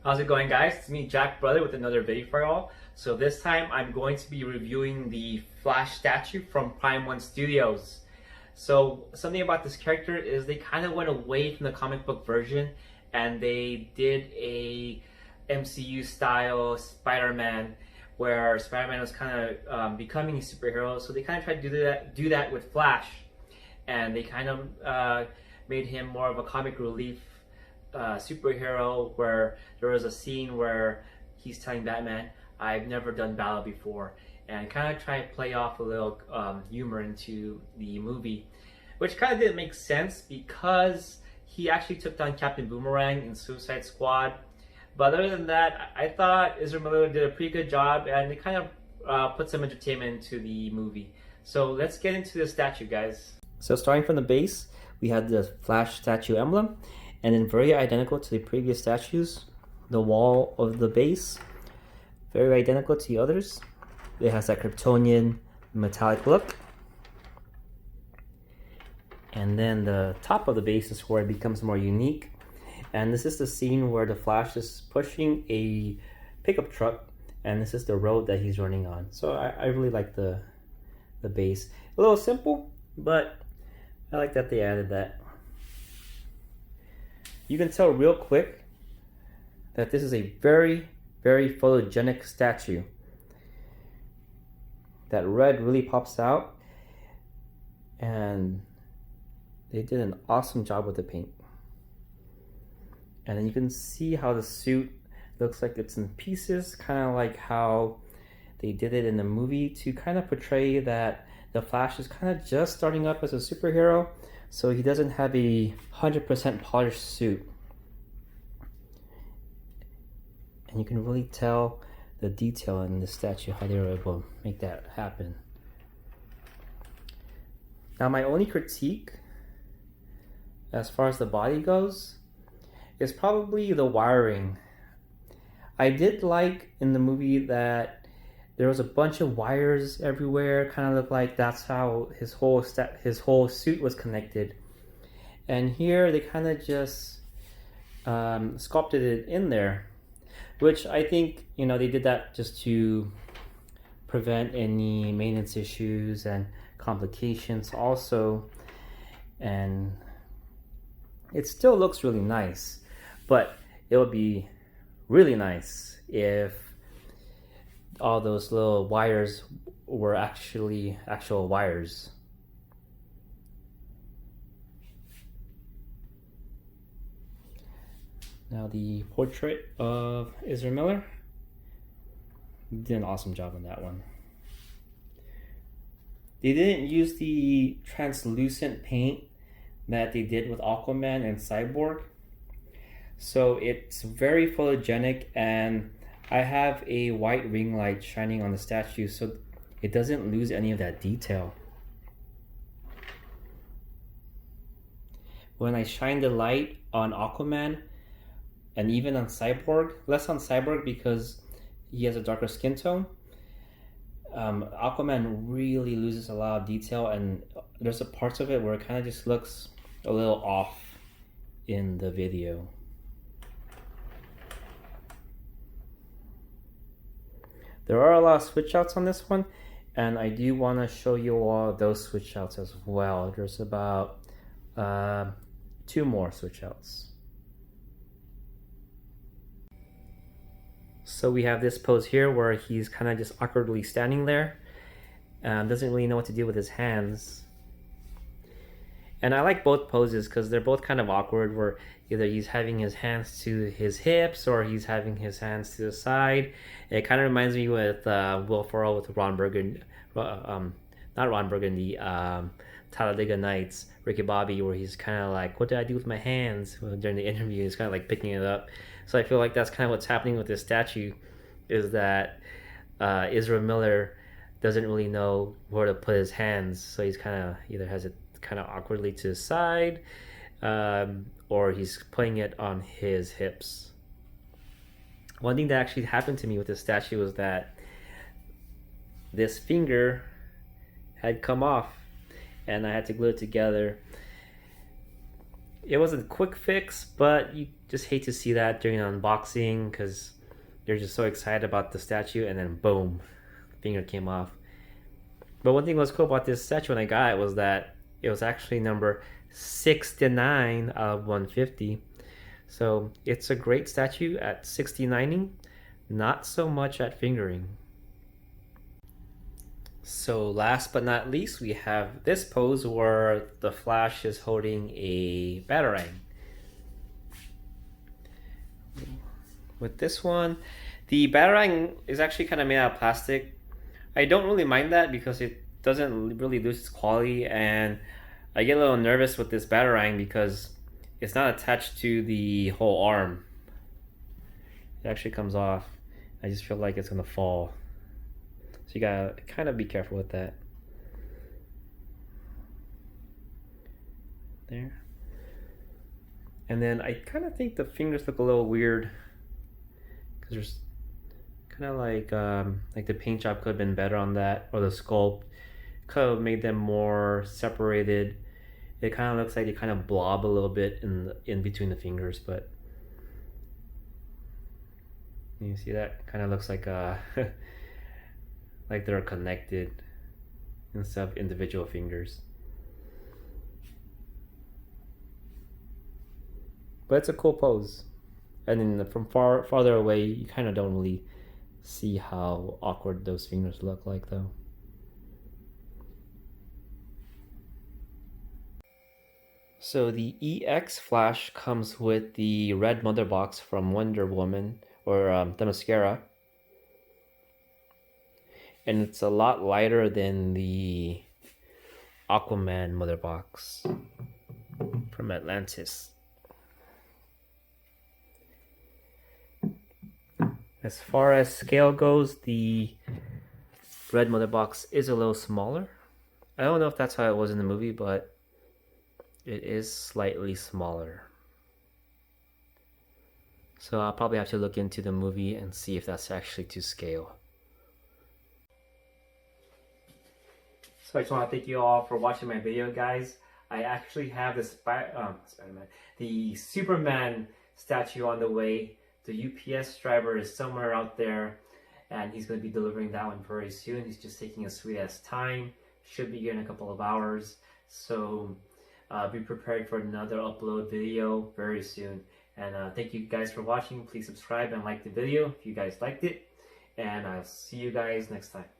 How's it going, guys? It's me, Jack Brother, with another video for y'all. So this time I'm going to be reviewing the Flash statue from Prime One Studios. So something about this character is they kind of went away from the comic book version and they did a MCU style Spider-Man where Spider-Man was kind of becoming a superhero. So they kind of tried to do that with Flash, and they kind of made him more of a comic relief superhero, where there was a scene where he's telling Batman, I've never done battle before, and kind of try to play off a little humor into the movie, which kind of didn't make sense because he actually took down Captain Boomerang in Suicide Squad. But other than that, I thought Ezra Miller did a pretty good job, and it kind of put some entertainment into the movie. So let's get into the statue, guys. So starting from the base, we have the Flash statue emblem, and then very identical to the previous statues, the wall of the base, very identical to the others. It has that Kryptonian metallic look. And then the top of the base is where it becomes more unique. And this is the scene where the Flash is pushing a pickup truck, and this is the road that he's running on. So I really like the base. A little simple, but I like that they added that. You can tell real quick that this is a very, very photogenic statue. That red really pops out, and they did an awesome job with the paint. And then you can see how the suit looks like it's in pieces, kind of like how they did it in the movie, to kind of portray that the Flash is kind of just starting up as a superhero, so he doesn't have a 100% polished suit. And you can really tell the detail in the statue, how they were able to make that happen. Now, my only critique as far as the body goes is probably the wiring. I did like in the movie that there was a bunch of wires everywhere, kind of looked like that's how his whole suit was connected. And here they kind of just sculpted it in there, which I think, you know, they did that just to prevent any maintenance issues and complications also. And it still looks really nice, but it would be really nice if all those little wires were actually actual wires. Now the portrait of Ezra Miller, did an awesome job on that one. They didn't use the translucent paint that they did with Aquaman and Cyborg, so it's very photogenic, and I have a white ring light shining on the statue so it doesn't lose any of that detail. When I shine the light on Aquaman and even on Cyborg, less on Cyborg because he has a darker skin tone, Aquaman really loses a lot of detail, and there's a parts of it where it kind of just looks a little off in the video. There are a lot of switch outs on this one, and I do want to show you all those switch outs as well. There's about 2 more switch outs. So we have this pose here where he's kind of just awkwardly standing there, doesn't really know what to do with his hands. And I like both poses because they're both kind of awkward, where either he's having his hands to his hips or he's having his hands to the side. It kind of reminds me with Will Ferrell with Ron Burgundy, not Ron Burgundy, Talladega Nights, Ricky Bobby, where he's kind of like, what did I do with my hands? Well, during the interview, he's kind of like picking it up. So I feel like that's kind of what's happening with this statue, is that Ezra Miller doesn't really know where to put his hands. So he's kind of either has it kind of awkwardly to the side, or he's putting it on his hips. One thing that actually happened to me with this statue was that this finger had come off and I had to glue it together. It was a quick fix, but you just hate to see that during an unboxing because you're just so excited about the statue and then boom, finger came off. But one thing that was cool about this statue when I got it was that it was actually number 69 out of 150. So it's a great statue at 69ing, not so much at fingering. So last but not least, we have this pose where the Flash is holding a Batarang. With this one, the Batarang is actually kind of made out of plastic. I don't really mind that because it doesn't really lose its quality, and I get a little nervous with this Batarang because it's not attached to the whole arm. It actually comes off. I just feel like it's gonna fall. So you gotta kind of be careful with that. There. And then I kind of think the fingers look a little weird because there's kind of like the paint job could have been better on that, or the sculpt could have made them more separated. It kind of looks like they kind of blob a little bit in between the fingers, but you see that kind of looks like like they're connected instead of individual fingers. But it's a cool pose. And then from farther away, you kind of don't really see how awkward those fingers look like though. So the EX Flash comes with the red mother box from Wonder Woman, or Themyscira. And it's a lot lighter than the Aquaman mother box from Atlantis. As far as scale goes, the red mother box is a little smaller. I don't know if that's how it was in the movie, but it is slightly smaller. So I'll probably have to look into the movie and see if that's actually to scale. So I just want to thank you all for watching my video, guys. I actually have the the Superman statue on the way. The UPS driver is somewhere out there, and he's going to be delivering that one very soon. He's just taking a sweet ass time. Should be here in a couple of hours. So be prepared for another upload video very soon. And thank you guys for watching. Please subscribe and like the video if you guys liked it. And I'll see you guys next time.